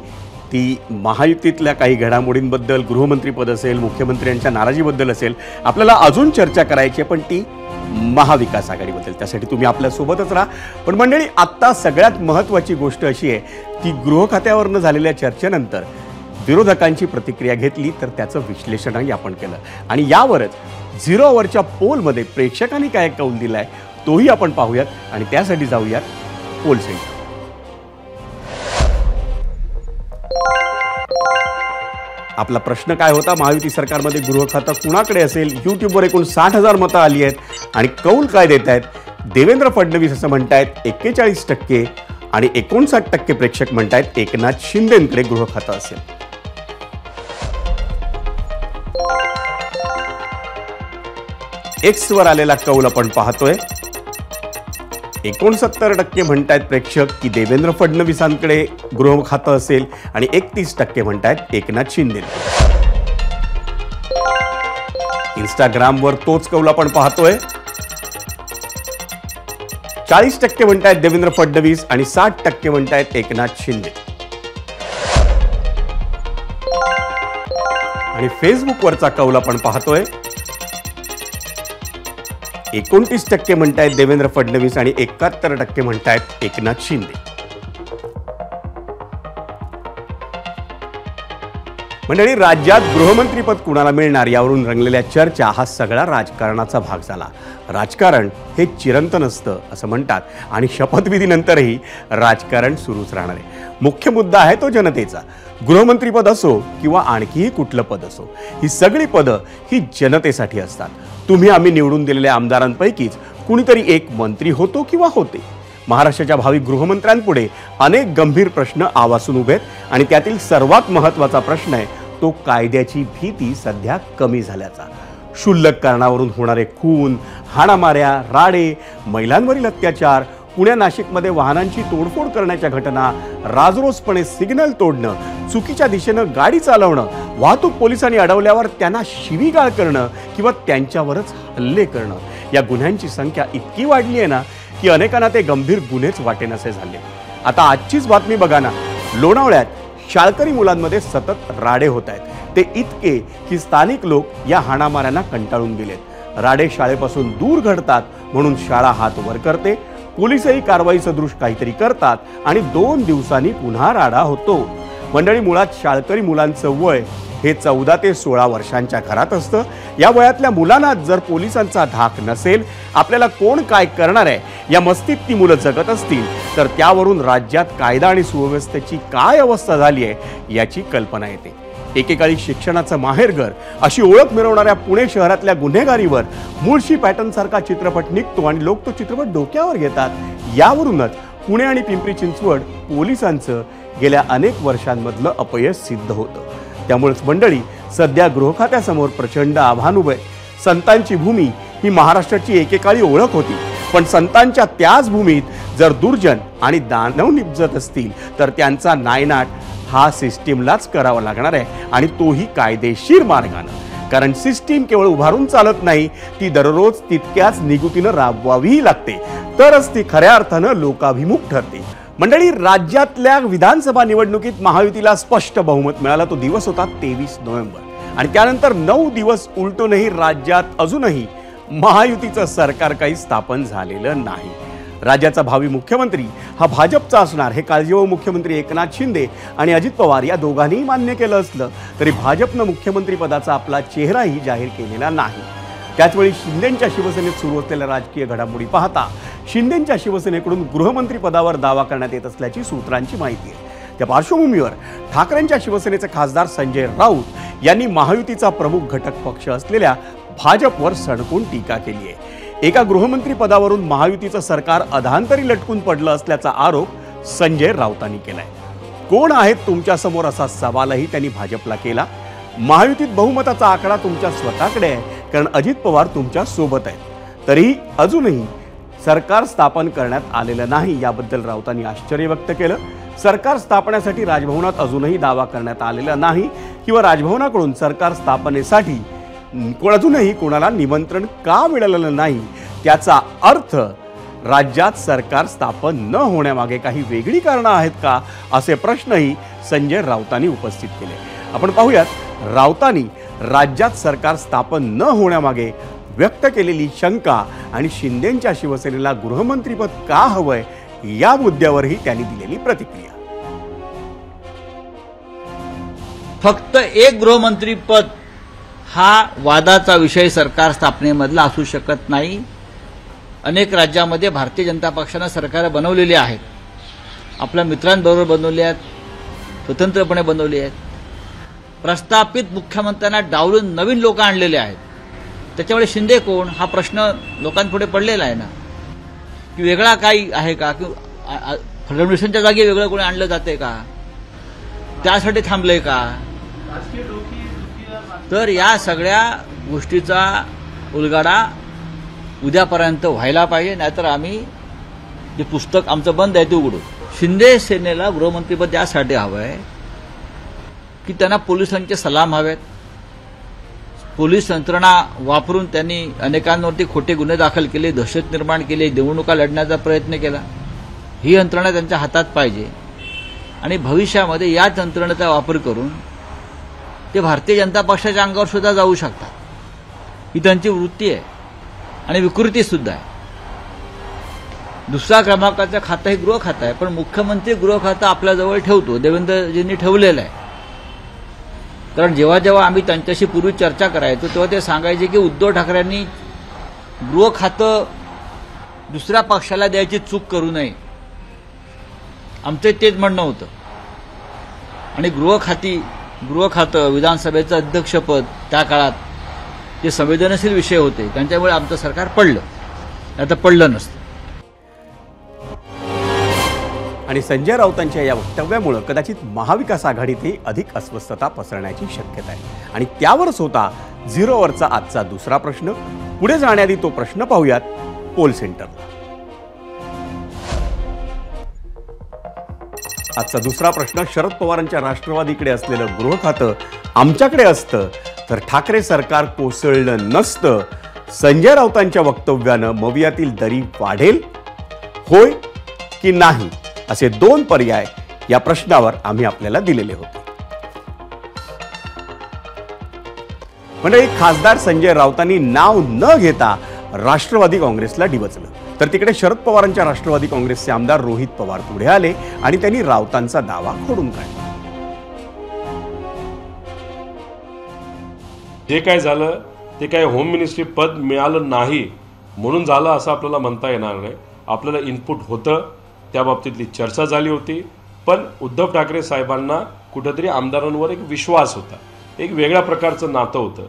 ती महायुतीतल्या काही घडामोडींबद्दल, गृहमंत्रीपद असेल, मुख्यमंत्र्यांच्या नाराजीबद्दल असेल. आपल्याला अजून चर्चा करायची आहे, पण ती महाविकास आघाडीबद्दल. त्यासाठी तुम्ही आपल्यासोबतच राहा. पण मंडळी, आत्ता सगळ्यात महत्त्वाची गोष्ट अशी आहे की गृह खात्यावरनं झालेल्या चर्चेनंतर विरोधकांची प्रतिक्रिया घेतली, तर त्याचं विश्लेषणही आपण केलं. आणि यावरच 0 आवरच्या पोलमध्ये प्रेक्षकांनी काय कौल दिलाय तोही आपण पाहूयात. आणि त्यासाठी जाऊयात पोल सेंटर. आपला प्रश्न काय होता? महायुती सरकारमध्ये गृह खातं कुणाकडे असेल? यूट्यूबवर एकूण 60,000 मतं आली आहेत. आणि कौल काय देत आहेत? देवेंद्र फडणवीस असं म्हणतायत 41% आणि 59% प्रेक्षक म्हणतायत एकनाथ शिंदेंकडे गृह खातं असेल. एक्सवर आलेला कौल आपण पाहतोय. 69% म्हणतायत प्रेक्षक की देवेंद्र फडणवीसांकडे गृह खातं असेल आणि 31% म्हणतायत एकनाथ शिंदे. इंस्टाग्रामवर तोच कौल आपण पाहतोय. 40% म्हणतायत देवेंद्र फडणवीस आणि 60% म्हणतायत एकनाथ शिंदे. आणि फेसबुकवरचा कौल आपण पाहतोय. 29% म्हणतायत देवेंद्र फडणवीस आणि 71% म्हणतायत एकनाथ शिंदे. मंडळी, राज्यात गृहमंत्रीपद कुणाला मिळणार यावरून रंगलेल्या चर्चा हा सगळा राजकारणाचा भाग झाला. राजकारण हे चिरंतन असतं असं म्हणतात आणि शपथविधीनंतरही राजकारण सुरूच राहणार आहे. मुख्य मुद्दा आहे तो जनतेचा. गृहमंत्रीपद असो किंवा आणखीही कुठलं पद असो, ही सगळी पदं ही जनतेसाठी असतात. तुम्ही आम्ही निवडून दिलेल्या आमदारांपैकीच कुणीतरी एक मंत्री होतो किंवा होते. महाराष्ट्राच्या भावी गृहमंत्र्यांपुढे अनेक गंभीर प्रश्न आवासून उभे आहेत आणि त्यातील सर्वात महत्त्वाचा प्रश्न आहे तो कायद्याची भीती सध्या कमी झाल्याचा. क्षुल्लक कारणावरून होणारे खून, हाणामाऱ्या, राडे, महिलांवरील अत्याचार, पुणे नाशिकमध्ये वाहनांची तोडफोड करण्याच्या घटना, राजरोसपणे सिग्नल तोडणं, चुकीच्या दिशेनं गाडी चालवणं, वाहतूक पोलिसांनी अडवल्यावर त्यांना शिवीगाळ करणं किंवा त्यांच्यावरच हल्ले करणं, या गुन्ह्यांची संख्या इतकी वाढली आहे ना की अनेकांना ते गंभीर गुन्हेच वाटेनासे झाले. आता आजचीच बातमी बघा ना, लोणावळ्यात शाळकरी मुलांमध्ये सतत राडे होत आहेत. ते इतके की स्थानिक लोक या हाणामाऱ्यांना कंटाळून गेलेत. राडे शाळेपासून दूर घडतात म्हणून शाळा हात वर करते, पोलिसही कारवाई सदृश काहीतरी करतात आणि 2 दिवसांनी पुन्हा राडा होतो. मंडळी, मुळात शाळकरी मुलांचं वय हे 14 ते 16 वर्षांच्या घरात असतं. या वयातल्या मुलांना जर पोलिसांचा धाक नसेल, आपल्याला कोण काय करणार आहे या मस्तीत ती मुलं जगत असतील तर त्यावरून राज्यात कायदा आणि सुव्यवस्थेची काय अवस्था झाली आहे याची कल्पना येते. एकेकाळी शिक्षणाचं माहेरघर अशी ओळख मिरवणाऱ्या पुणे शहरातल्या गुन्हेगारीवर मुळशी पॅटर्न सारखा चित्रपट निघतो आणि लोक तो चित्रपट डोक्यावर घेतात. यावरूनच पुणे आणि पिंपरी चिंचवड पोलिसांचं गेल्या अनेक वर्षांमधलं अपयश सिद्ध होतं. त्यामुळेच मंडळी, सध्या गृहखात्यासमोर प्रचंड आव्हान उभे. संतांची भूमी ही महाराष्ट्राची एकेकाळी ओळख होती, पण संतांच्या त्याच भूमीत जर दुर्जन आणि दानव निपजत असतील तर त्यांचा नायनाट हा सिस्टीमलाच करावा लागणार आहे आणि तोही कायदेशीर मार्गानं. कारण सिस्टीम केवळ उभारून चालत नाही, ती दररोज तितक्याच निगुतीनं राबवावीही लागते, तरच ती खऱ्या अर्थानं लोकाभिमुख ठरते. मंडळी, राज्यातल्या विधानसभा निवडणुकीत महायुतीला स्पष्ट बहुमत मिळाला. तो दिवस होता 23 नोव्हेंबर आणि त्यानंतर 9 दिवस उलटूनही राज्यात अजूनही महायुतीचं सरकार काही स्थापन झालेलं नाही. राज्याचा भावी मुख्यमंत्री हा भाजपचा असणार हे काळजीवाहू मुख्यमंत्री एकनाथ शिंदे आणि अजित पवार या दोघांनीही मान्य केलं असलं तरी भाजपनं मुख्यमंत्रीपदाचा आपला चेहराही जाहीर केलेला नाही. त्याचवेळी शिंदेंच्या शिवसेनेत सुरू असलेल्या राजकीय घडामोडी पाहता शिंदेंच्या शिवसेनेकडून गृहमंत्री पदावर दावा करण्यात येत असल्याची सूत्रांची माहिती आहे. त्या पार्श्वभूमीवर ठाकरेंच्या शिवसेनेचे खासदार संजय राऊत यांनी महायुतीचा प्रमुख घटक पक्ष असलेल्या भाजपवर सणकून टीका केली आहे. एका गृहमंत्री पदावरून महायुतीचं सरकार अधांतरी लटकून पडलं असल्याचा आरोप संजय राऊतांनी केलाय. कोण आहेत तुमच्या समोर असा सवालही त्यांनी भाजपला केला. महायुतीत बहुमताचा आकडा तुमच्या स्वतःकडे आहे, कारण अजित पवार तुमच्या सोबत आहेत, तरीही अजूनही सरकार स्थापन करण्यात आलेलं नाही याबद्दल राऊतांनी आश्चर्य व्यक्त केलं. सरकार स्थापनेसाठी राजभवनात अजूनही दावा करण्यात आलेला नाही किंवा राजभवनाकडून सरकार स्थापनेसाठी अजूनही कोणाला निमंत्रण का मिळालेलं नाही, त्याचा अर्थ राज्यात सरकार स्थापन न होण्यामागे काही वेगळी कारणं आहेत का, असे प्रश्नही संजय राऊतांनी उपस्थित केले. आपण पाहूयात राऊतांनी राज्यात सरकार स्थापन न होण्यामागे व्यक्त केलेली शंका आणि शिंदेंच्या शिवसेनेला गृहमंत्रीपद का हवंय या मुद्द्यावरही त्यांनी दिलेली प्रतिक्रिया. फक्त एक गृहमंत्रीपद हा वादाचा विषय सरकार स्थापनेमधला असू शकत नाही. अनेक राज्यामध्ये भारतीय जनता पक्षानं सरकार बनवलेली आहेत, आपल्या मित्रांबरोबर बनवली आहेत, स्वतंत्रपणे बनवली आहेत. प्रस्थापित मुख्यमंत्र्यांना डावलून नवीन लोक आणलेले आहेत. त्याच्यामुळे शिंदे कोण हा प्रश्न लोकांपुढे पडलेला आहे ना, की वेगळा काही आहे का, की फडणवीसांच्या जागी वेगळं कोणी आणलं जाते का, त्यासाठी थांबले का. तर या सगळ्या गोष्टीचा उलगडा उद्यापर्यंत व्हायला पाहिजे, नाहीतर आम्ही जे पुस्तक आमचं बंद आहे ते उघडू. शिंदे सेनेला गृहमंत्रीपद यासाठी हवं आहे की त्यांना पोलिसांचे सलाम हवेत. पोलीस यंत्रणा वापरून त्यांनी अनेकांवरती खोटे गुन्हे दाखल केले, दहशत निर्माण केली, निवडणुका लढण्याचा प्रयत्न केला. ही यंत्रणा त्यांच्या हातात पाहिजे आणि भविष्यामध्ये याच यंत्रणेचा वापर करून ते भारतीय जनता पक्षाच्या अंगावर सुद्धा जाऊ शकतात. ही त्यांची वृत्ती आहे. आणि विकृतीसुद्धा आहे. दुसऱ्या क्रमांकाचं खातं हे गृह खातं आहे, पण मुख्यमंत्री गृह खातं आपल्याजवळ ठेवतो, देवेंद्रजींनी ठेवलेलं आहे. कारण जेव्हा जेव्हा आम्ही त्यांच्याशी पूर्वी चर्चा करायचो तेव्हा ते सांगायचे की उद्धव ठाकरेंनी गृह खातं दुसऱ्या पक्षाला द्यायची चूक करू नये, आमचं तेच म्हणणं होतं. आणि गृह खातं विधानसभेचं अध्यक्षपद त्या काळात जे संवेदनशील विषय होते त्यांच्यामुळे आमचं सरकार पडलं, आता पडलं नसतं. आणि संजय राऊतांच्या या वक्तव्यामुळे कदाचित महाविकास आघाडीतही अधिक अस्वस्थता पसरण्याची शक्यता आहे. आणि त्यावरच होता झिरोवरचा आजचा दुसरा प्रश्न. पुढे जाण्याआधी तो प्रश्न पाहूयात पोल सेंटरला. आजचा दुसरा प्रश्न, शरद पवारांच्या राष्ट्रवादीकडे असलेलं गृह खातं आमच्याकडे असतं तर ठाकरे सरकार कोसळलं नसतं. संजय राऊतांच्या वक्तव्यानं मवियातील दरी वाढेल, होय की नाही, असे 2 पर्याय या प्रश्नावर आम्ही आपल्याला दिलेले होते. म्हणजे खासदार संजय राऊतांनी नाव न घेता राष्ट्रवादी काँग्रेसला डिवचलं, तर तिकडे शरद पवारांच्या राष्ट्रवादी काँग्रेसचे आमदार रोहित पवार पुढे आले आणि त्यांनी राऊतांचा दावा खोडून काढला. जे काय झालं ते काय होम मिनिस्ट्री पद मिळालं नाही म्हणून झालं असं आपल्याला म्हणता येणार नाही. आपल्याला इनपुट होतं, त्या बाबतीतली चर्चा झाली होती, पण उद्धव ठाकरे साहेबांना कुठेतरी आमदारांवर एक विश्वास होता, एक वेगळ्या प्रकारचं नातं होतं.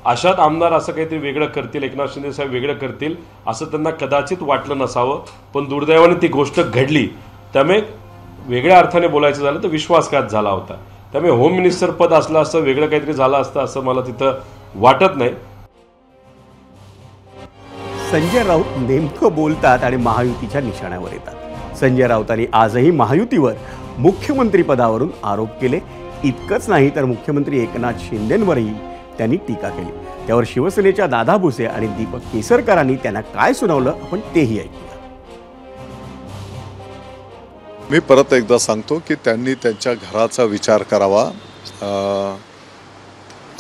अशात आमदार असं काहीतरी वेगळं करतील, एकनाथ शिंदे साहेब वेगळं करतील असं त्यांना कदाचित वाटलं नसावं, पण दुर्दैवाने ती गोष्ट घडली. त्यामुळे वेगळ्या अर्थाने बोलायचं झालं तर विश्वासघात झाला होता. त्यामुळे होम मिनिस्टर पद असलं असतं, वेगळं काहीतरी झालं असतं असं मला तिथं वाटत नाही. संजय राऊत नेमकं बोलतात आणि महायुतीच्या निशाण्यावर येतात. संजय राऊतांनी आजही महायुतीवर मुख्यमंत्रीपदावरून आरोप केले. इतकंच नाही तर मुख्यमंत्री एकनाथ शिंदेंवरही त्यांनी टीका केली. त्यावर शिवसेनेच्या दादा भुसे आणि दीपक केसरकरांनी त्यांना काय सुनावलं आपण तेही ऐकूया. मी परत एकदा सांगतो की त्यांनी त्यांच्या घराचा विचार करावा.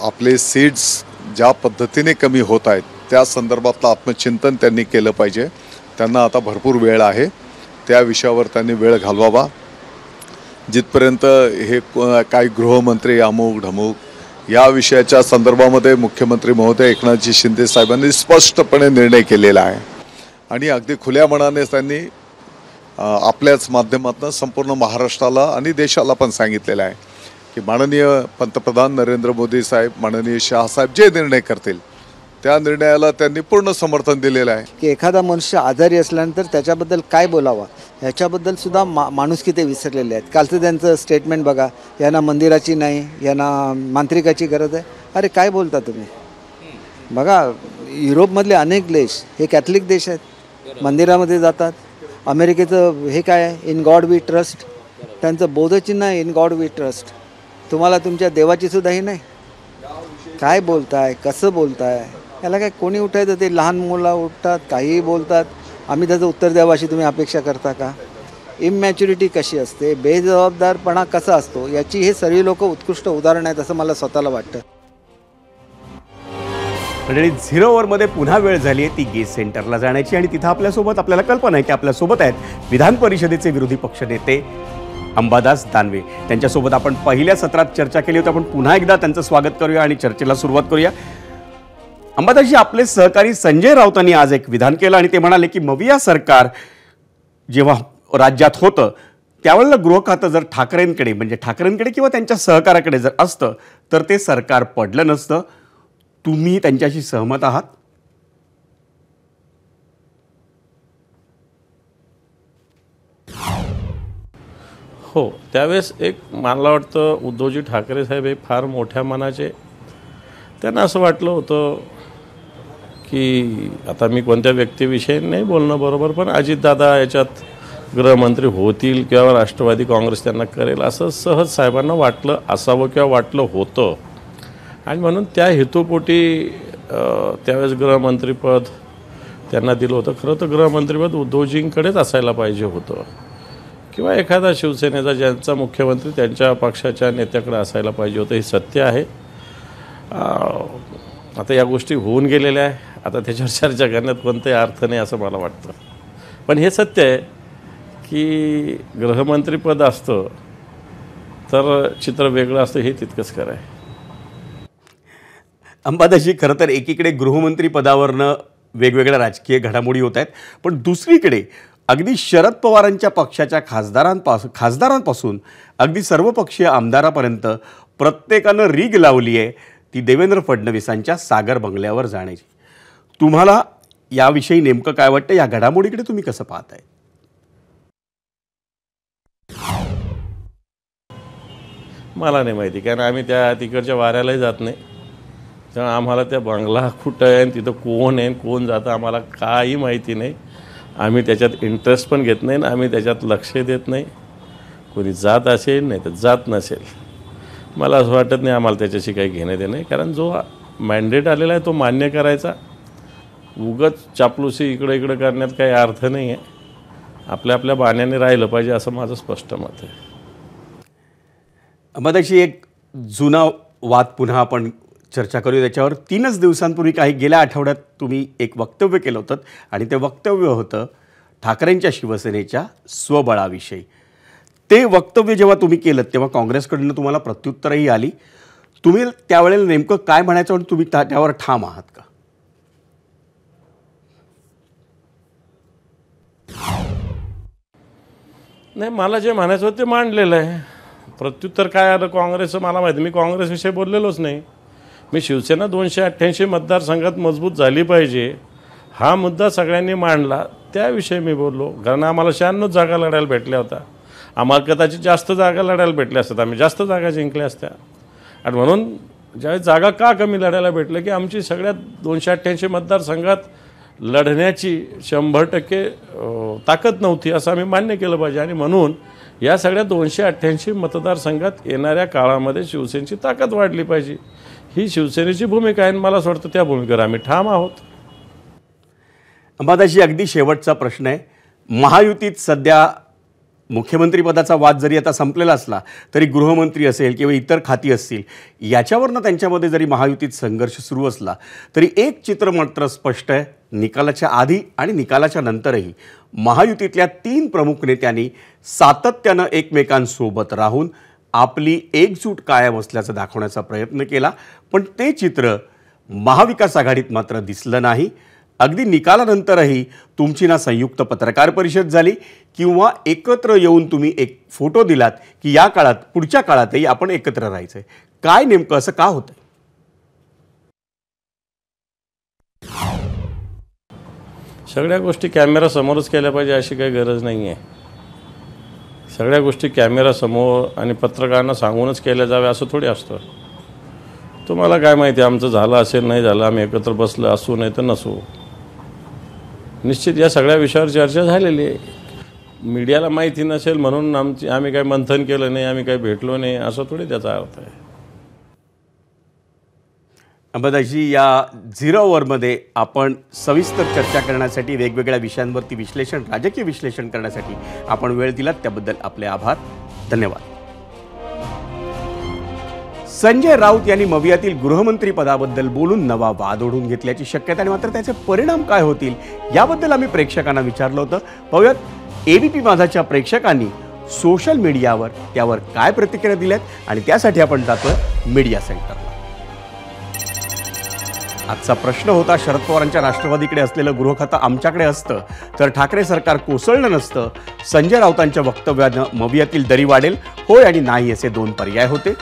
आपले सीट्स ज्या पद्धतीने कमी होत आहेत त्या संदर्भातलं आत्मचिंतन त्यांनी केलं पाहिजे. त्यांना आता भरपूर वेळ आहे, त्या विषयावर त्यांनी वेळ घालवावा. जिथपर्यंत हे काही गृहमंत्री अमुक ढमुक या विषयाच्या संदर्भामध्ये मुख्यमंत्री महोदय एकनाथजी शिंदे साहेबांनी स्पष्टपणे निर्णय केलेला आहे आणि अगदी खुल्या मनाने त्यांनी आपल्याच माध्यमातून संपूर्ण महाराष्ट्राला आणि देशाला पण सांगितलेलं आहे की माननीय पंतप्रधान नरेंद्र मोदी साहेब, माननीय शाह साहेब जे निर्णय करतील त्या निर्णयाला त्यांनी पूर्ण समर्थन दिलेलं आहे. की एखादा मनुष्य आजारी असल्यानंतर त्याच्याबद्दल काय बोलावा ह्याच्याबद्दल सुद्धा माणुसकी ते विसरलेले आहेत. कालचं त्यांचं स्टेटमेंट बघा, यांना मंदिराची नाही, यांना मांत्रिकाची गरज आहे. अरे काय बोलता तुम्ही? बघा, युरोपमधले अनेक देश हे कॅथलिक देश आहेत, मंदिरामध्ये जातात. अमेरिकेचं हे काय आहे, इन गॉड वी ट्रस्ट, त्यांचं बोधचिन्ह आहे इन गॉड वी ट्रस्ट. तुम्हाला तुमच्या देवाची सुद्धा ही नाही. काय बोलताय, कसं बोलताय? याला काय कोणी उठायचं? ते लहान मुलं उठतात, काहीही बोलतात. आम्ही त्याचं उत्तर द्यावं अशी तुम्ही अपेक्षा करता का? इमॅच्युरिटी कशी असते, बेजबाबदारपणा कसा असतो, याची हे सर्व लोक उत्कृष्ट उदाहरण आहेत असं मला स्वतःला वाटतं. म्हणजे झिरोवरमध्ये पुन्हा वेळ झाली आहे ती गेस्ट सेंटरला जाण्याची आणि तिथं आपल्याला कल्पना आहे की आपल्यासोबत आहेत विधान परिषदेचे विरोधी पक्षनेते अंबादास दानवे. त्यांच्यासोबत आपण पहिल्या सत्रात चर्चा केली होती. आपण पुन्हा एकदा त्यांचं स्वागत करूया आणि चर्चेला सुरुवात करूया. अंबादासजी, आपले सहकारी संजय राऊतांनी आज एक विधान केलं आणि ते म्हणाले की मविया सरकार जेव्हा राज्यात होतं त्यावेळेला गृह खातं जर ठाकरेंकडे किंवा त्यांच्या सहकार्याकडे जर असतं तर ते सरकार पडलं नसतं. तुम्ही त्यांच्याशी सहमत आहात? हो, त्यावेळेस एक मला वाटतं उद्धवजी ठाकरे साहेब हे फार मोठ्या मनाचे. त्यांना असं वाटलं होतं की आता मी कोणत्या व्यक्तीविषयी नाही बोलणं बरोबर, पण अजितदादा याच्यात गृहमंत्री होतील किंवा राष्ट्रवादी काँग्रेस त्यांना करेल असं सहज साहेबांना वाटलं असावं किंवा वाटलं होतं. आणि म्हणून त्या हेतुपोटी त्यावेळेस गृहमंत्रीपद त्यांना दिलं होतं. खरं तर गृहमंत्रीपद उद्धवजींकडेच असायला पाहिजे होतं किंवा एखादा शिवसेनेचा ज्यांचा मुख्यमंत्री त्यांच्या पक्षाच्या नेत्याकडे असायला पाहिजे होतं, हे सत्य आहे. आता या गोष्टी होऊन गेलेल्या आहे, आता त्याच्यावर चर्चा करण्यात कोणताही अर्थ नाही असं मला वाटतं. पण हे सत्य आहे की गृहमंत्रीपद असतं तर चित्र वेगळं असतं, हे तितकंच खरं आहे. अंबादासजी, खरं तर एकीकडे गृहमंत्री पदावरनं वेगवेगळ्या राजकीय घडामोडी होत आहेत, पण दुसरीकडे अगदी शरद पवारांच्या पक्षाच्या खासदारांपासून अगदी सर्वपक्षीय आमदारापर्यंत प्रत्येकानं रीग लावली आहे ती देवेंद्र फडणवीसांच्या सागर बंगल्यावर जाण्याची. तुम्हाला याविषयी नेमकं काय वाटतं? या घडामोडीकडे तुम्ही कसं पाहताय? मला नाही माहिती, कारण आम्ही त्या तिकडच्या वाऱ्यालाही जात नाही. त्यामुळे आम्हाला त्या बंगला कुठं आहे, तिथं कोण आहे, कोण जातं आम्हाला काही माहिती नाही. आम्ही त्याच्यात इंटरेस्ट पण घेत नाही आणि आम्ही त्याच्यात लक्ष देत नाही. कोणी जात असेल नाही तर जात नसेल, मला असं वाटत नाही आम्हाला त्याच्याशी काही घेणं देणं नाही. कारण जो मॅन्डेट आलेला आहे तो मान्य करायचा. उगाच चापलुसी इकडं इकडं करण्यात काही अर्थ नाही आहे. आपल्या आपल्या बाण्याने राहिलं पाहिजे असं माझं स्पष्ट मत आहे. अंबादासजी, एक जुना वाद पुन्हा आपण चर्चा करूया त्याच्यावर. 3च दिवसांपूर्वी गेल्या आठवड्यात तुम्ही एक वक्तव्य केलं होतं आणि ते वक्तव्य होतं ठाकरेंच्या शिवसेनेच्या स्वबळाविषयी. ते वक्तव्य जेव्हा तुम्ही केलं तेव्हा काँग्रेसकडून तुम्हाला प्रत्युत्तरही आली. तुम्ही त्यावेळेला नेमकं काय म्हणायचं आणि तुम्ही त्यावर ठाम आहात का? नाही, मला जे म्हणायचं होतं ते मांडलेलं आहे. प्रत्युत्तर काय आलं काँग्रेसचं मला माहिती. मी काँग्रेसविषयी बोललेलोच नाही. मी शिवसेना 288 मतदारसंघात मजबूत झाली पाहिजे हा मुद्दा सगळ्यांनी मांडला, त्याविषयी मी बोललो. कारण आम्हाला 96 जागा लढायला भेटल्या होत्या. आम्हाला कदाचित जास्त जागा लढायला भेटल्या असतात, आम्ही जास्त जागा जिंकल्या असत्या. आणि म्हणून ज्यावेळेस जागा का कमी लढायला भेटलं की आमची सगळ्यात 288 मतदारसंघात लढण्याची 100% ताकद नव्हती असं आम्ही मान्य केलं पाहिजे. आणि म्हणून या सगळ्या 288 मतदारसंघात येणाऱ्या काळामध्ये शिवसेनेची ताकद वाढली पाहिजे, ही शिवसेनेची भूमिका आहे. मला असं वाटतं त्या भूमिकेवर आम्ही ठाम आहोत. अंबादासजी, अगदी शेवटचा प्रश्न आहे. महायुतीत सध्या मुख्यमंत्रीपदाचा वाद जरी आता संपलेला असला तरी गृहमंत्री असेल किंवा इतर खाती असतील याच्यावरनं त्यांच्यामध्ये जरी महायुतीत संघर्ष सुरू असला तरी एक चित्र मात्र स्पष्ट आहे. निकालाच्या आधी आणि निकालाच्या नंतरही महायुतीतल्या 3 प्रमुख नेत्यांनी सातत्यानं एकमेकांसोबत राहून आपली एकजूट कायम असल्याचं दाखवण्याचा प्रयत्न केला, पण ते चित्र महाविकास आघाडीत मात्र दिसलं नाही. अगदी निकालानंतरही तुमची ना संयुक्त पत्रकार परिषद झाली किंवा एकत्र येऊन तुम्ही एक फोटो दिलात की या काळात पुढच्या काळातही आपण एकत्र राहायचंय. काय नेमकं असं का होतंय? सगळ्या गोष्टी कॅमेरासमोरच केल्या पाहिजे अशी काही गरज नाही आहे. सगळ्या गोष्टी कॅमेरासमोर आणि पत्रकारांना सांगूनच केल्या जाव्या असं थोडी असतं. तुम्हाला काय माहिती आमचं झालं असेल नाही झालं, आम्ही एकत्र बसलं असू नाही तर नसू. निश्चित या सगळ्या विषयावर चर्चा झालेली आहे. मीडियाला माहिती नसेल म्हणून आम्ही काही मंथन केलं नाही, आम्ही काही भेटलो नाही असं थोडी त्याचा अर्थ आहे. अंबादासजी, या 0 ओव्हरमध्ये आपण सविस्तर चर्चा करण्यासाठी वेगवेगळ्या विषयांवरती राजकीय विश्लेषण करण्यासाठी आपण वेळ दिलात त्याबद्दल आपले आभार. धन्यवाद. संजय राऊत यांनी मवियातील गृहमंत्री पदाबद्दल बोलून नवा वाद ओढून घेतल्याची शक्यता आणि मात्र त्याचे परिणाम काय होतील याबद्दल आम्ही प्रेक्षकांना विचारलं होतं. पाहूयात एबीपी माझाच्या प्रेक्षकांनी सोशल मीडियावर त्यावर काय प्रतिक्रिया दिल्यात आणि त्यासाठी आपण जातोय मीडिया सेंटरला. आजचा प्रश्न होता, शरद पवारांच्या राष्ट्रवादीकडे असलेलं गृहखातं आमच्याकडे असतं तर ठाकरे सरकार कोसळलं नसतं. संजय राऊतांच्या वक्तव्यानं मवियातील दरी वाढेल, होय आणि नाही असे 2 पर्याय होते.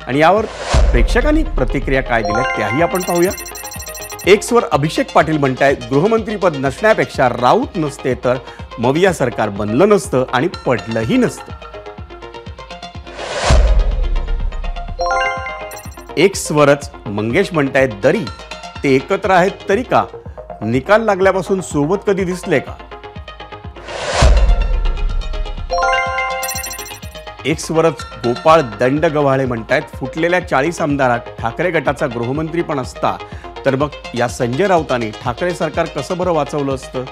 आणि यावर प्रेक्षकांनी प्रतिक्रिया काय दिल्यात त्याही आपण पाहूया. एक्सवर अभिषेक पाटील म्हणतायत, गृहमंत्रीपद नसण्यापेक्षा राऊत नसते तर मविया सरकार बनलं नसतं आणि पडलंही नसतं. एक्सवरच मंगेश म्हणतायत, दरी ते एकत्र आहेत तरी का, निकाल लागल्यापासून सोबत कधी दिसले का. एक्सवरच गोपाळ दंडगव्हाळे म्हणतायत, फुटलेल्या 40 आमदारात ठाकरे गटाचा गृहमंत्री पण असता तर मग या संजय राऊतांनी ठाकरे सरकार कसं बरं वाचवलं असतं.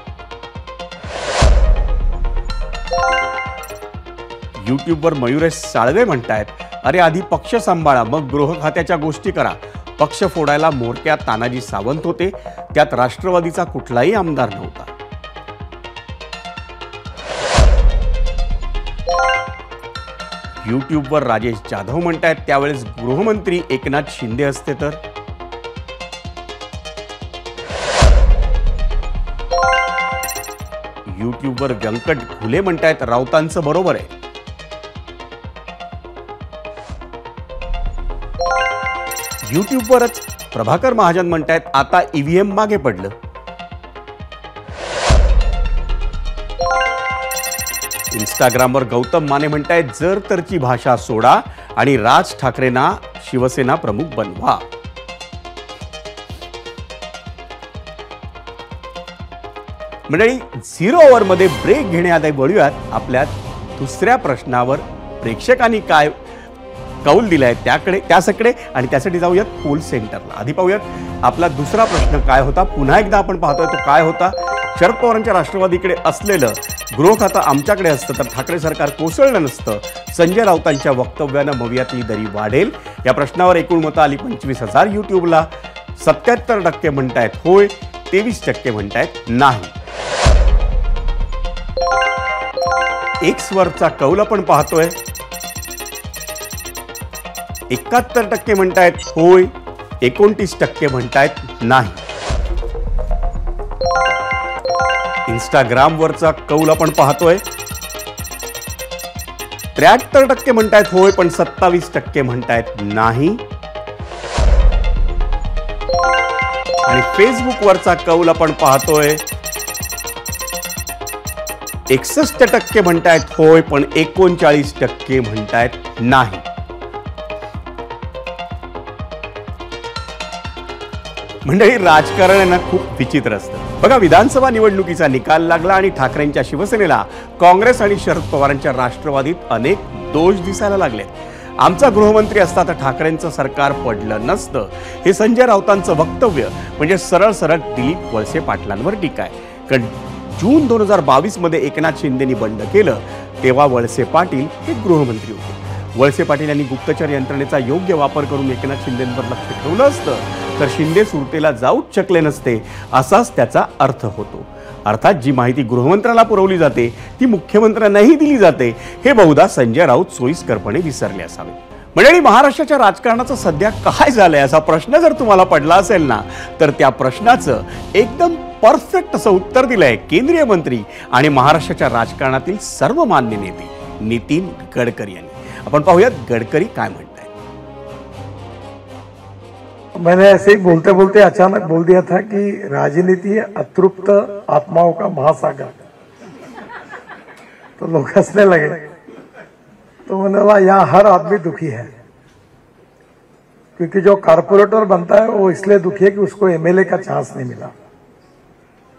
युट्यूबवर मयुरेश साळवे म्हणतायत, अरे आधी पक्ष सांभाळा मग गृह खात्याच्या गोष्टी करा, पक्ष फोडायला मोरक्यात तानाजी सावंत होते, त्यात राष्ट्रवादीचा कुठलाही आमदार नव्हता. यूट्यूबवर राजेश जाधव म्हणतायत त्यावेळेस गृहमंत्री एकनाथ शिंदे असते तर. यूट्यूबवर व्यंकट घुले म्हणतायत राऊतांचं बरोबर आहे. यूट्यूबवरच प्रभाकर महाजन म्हणतायत आता ईव्हीएम मागे पडलं. इंस्टाग्रामवर गौतम माने म्हणतायत जर तरची भाषा सोडा आणि राज ठाकरेंना शिवसेना प्रमुख बनवा. मंडळी, 0 ओव्हरमध्ये ब्रेक घेण्याआधी वळूयात आपल्या दुसऱ्या प्रश्नावर. प्रेक्षकांनी काय कौल दिलाय त्याकडे आणि त्यासाठी जाऊयात पोल सेंटरला. आधी पाहूयात आपला दुसरा प्रश्न काय होता. पुन्हा एकदा आपण पाहतोय तो काय होता. शरद पवारांच्या राष्ट्रवादीकडे असलेलं गृह खातं आमच्याकडे असतं तर ठाकरे सरकार कोसळलं नसतं. संजय राऊतांच्या वक्तव्यानं मवियातली दरी वाढेल. या प्रश्नावर एकूण मतं आली 25,000 यूट्यूबला. 77% म्हणतायत होय, 23% म्हणतायत नाही. एक्स वरचा कौल आपण पाहतोय. 71% म्हणतायत होय, 29% म्हणतायत नाही. इंस्टाग्राम वरचा कौल आपण पाहतोय. 73% म्हणतायत होय, पण 27% म्हणतायत नाही. आणि फेसबुक वरचा कौल आपण पाहतोय. 61% म्हणतायत होय, पण 39% म्हणतायत नाही. मंडळी, राजकारण आहे ना खूप विचित्र असतं. बघा, विधानसभा निवडणुकीचा निकाल लागला आणि ठाकरेंच्या शिवसेनेला काँग्रेस आणि शरद पवारांच्या राष्ट्रवादीत अनेक दोष दिसायला लागले. आमचा गृहमंत्री असता तर ठाकरेंचं सरकार पडलं नसतं, हे संजय राऊतांचं वक्तव्य म्हणजे सरळ सरळ दिलीप वळसे पाटलांवर टीका आहे. कारण जून 2022 मध्ये एकनाथ शिंदेनी बंड केलं तेव्हा वळसे पाटील हे गृहमंत्री होते. वळसे पाटील यांनी गुप्तचर यंत्रणेचा योग्य वापर करून एकनाथ शिंदेंवर लक्ष ठेवलं असतं तर शिंदे सुरतेला जाऊच शकले नसते, असाच त्याचा अर्थ होतो. अर्थात जी माहिती गृहमंत्र्याला पुरवली जाते ती मुख्यमंत्र्यांनाही दिली जाते, हे बहुधा संजय राऊत सोयीस्करपणे विसरले असावे. मंडळी, महाराष्ट्राच्या राजकारणाचं सध्या काय झालंय असा प्रश्न जर तुम्हाला पडला असेल ना, तर त्या प्रश्नाचं एकदम परफेक्ट असं उत्तर दिलंय केंद्रीय मंत्री आणि महाराष्ट्राच्या राजकारणातील सर्वमान्य नेते नितीन गडकरी यांनी. आपण पाहूयात गडकरी काय म्हणतायत. मैंने ऐसे ही बोलते बोलते अचानक बोल दिया था कि राजनीति अतृप्त आत्माओं का महासागर, तो लोग हंसने लगे. तो मैंने बोला यहाँ हर आदमी दुखी है, क्योंकि जो कारपोरेटर बनता है वो इसलिए दुखी है कि उसको एमएलए का चांस नहीं मिला.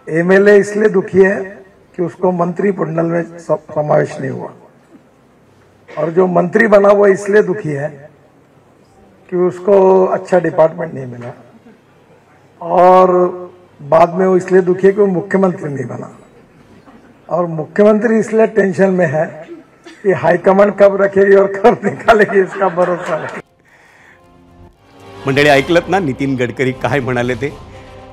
एमएलए इसलिए दुखी है कि उसको मंत्री मंडल में समावेश नहीं हुआ, और जो मंत्री बना वो इसलिए दुखी है कि उसको अच्छा डिपार्टमेंट नहीं मिला, और बाद में वो इसलिए दुखी है कि वो मुख्यमंत्री नहीं बना, और मुख्यमंत्री इसलिए टेंशन में है कि हाईकमांड कब रखेगी और कब निकालेगी इसका भरोसा नहीं. मंडळी, ऐकलत ना नितीन गडकरी काय म्हणाले ते.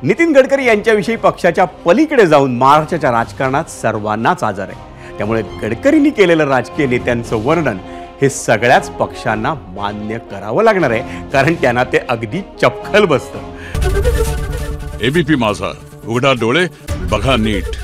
नितीन गडकरी यांच्याविषयी पक्षाच्या पलीकडे जाऊन महाराष्ट्राच्या राजकारणात सर्वांनाच आदर आहे. त्यामुळे गडकरींनी केलेलं राजकीय नेत्यांचं वर्णन हे सगळ्याच पक्षांना मान्य करावं लागणार आहे, कारण त्यांना ते अगदी चपखल बसतं. एबीपी माझा, उघडा डोळे बघा नीट.